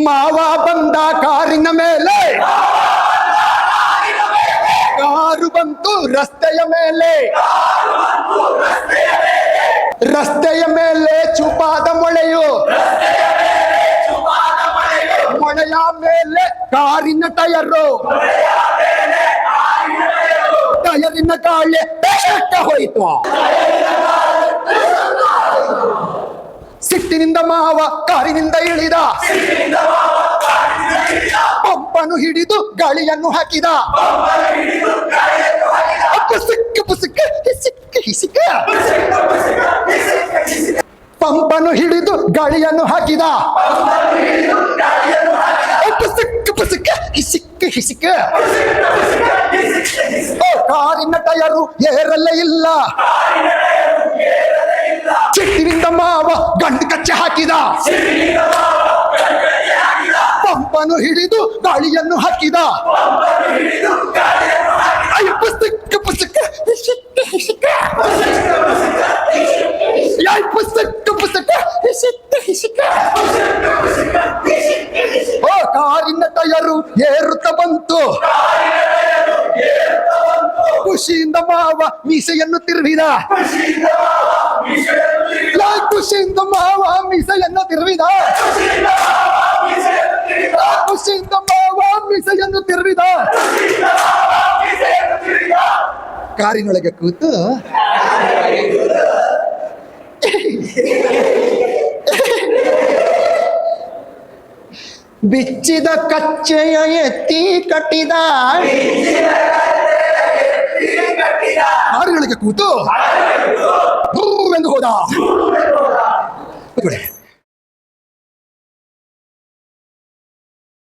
ಮಾವ ಬಂದ ಕಾರಿನ ಮೇಲೆ, ಕಾರು ಬಂತು ರಸ್ತೆಯ ಮೇಲೆ, ರಸ್ತೆಯ ಮೇಲೆ ಚೂಪಾದ ಮೊಳೆಯು, ಮೊಳೆಯ ಮೇಲೆ ಕಾರಿನ ಟಯರು, ಟಯರಿನ ಗಾಳಿ ಬೆಳಕ ಹೋಯಿತು. ಸಿಟ್ಟಿನಿಂದ ಮಾವ ಕಾರಿನಿಂದ ಇಳಿದ, ಪಂಪನು ಹಿಡಿದು ಗಾಳಿಯನ್ನು ಹಾಕಿದ. ಪುಸುಕ್ ಪುಸುಕ್ ಹಿಸಿಕ್ ಹಿಸಿಕ, ಪಂಪನು ಹಿಡಿದು ಗಾಳಿಯನ್ನು ಹಾಕಿದ. ಪುಸುಕ್ ಪುಸುಕ್ ಹಿಸಿಕ್ ಹಿಸಿಕ, ಕಾರಿನ ಟಯರು ಏರಲ್ಲೇ ಇಲ್ಲ. ಚಿಟ್ಟಿನಿಂದ ಮಾವ ಗಂಡು ಕಚ್ಚೆ ಹಾಕಿದ, ಪಂಪನು ಹಿಡಿದು ಗಾಳಿಯನ್ನು ಹಾಕಿದ. ಪುಸ್ತಕ ಪುಸ್ತಕ ಪುಸ್ತಕ ಪುಸ್ತಕ ಕಾರಿನ ಟಯರು ಏರುತ್ತ ಬಂತು. ಖುಷಿಯಿಂದ ಮಾವ ಮೀಸೆಯನ್ನು ತಿರುವಿದ, ಖುಷಿಯಿಂದ ಮಾವ ಮೀಸೆಯನ್ನು ತಿರುವಿದ, ಖುಷಿಯಿಂದ ಮಾವ ಮೀಸೆಯನ್ನು ತಿರುವಿದ. ಕಾರಿನೊಳಗೆ ಕೂತು ಬಿಚ್ಚಿದ ಕಚ್ಚೆಯ ಎತ್ತಿ ಕಟ್ಟಿದ, ಕಾರಿನೊಳಗೆ ಕೂತು ಎಂದು ಹೋದ.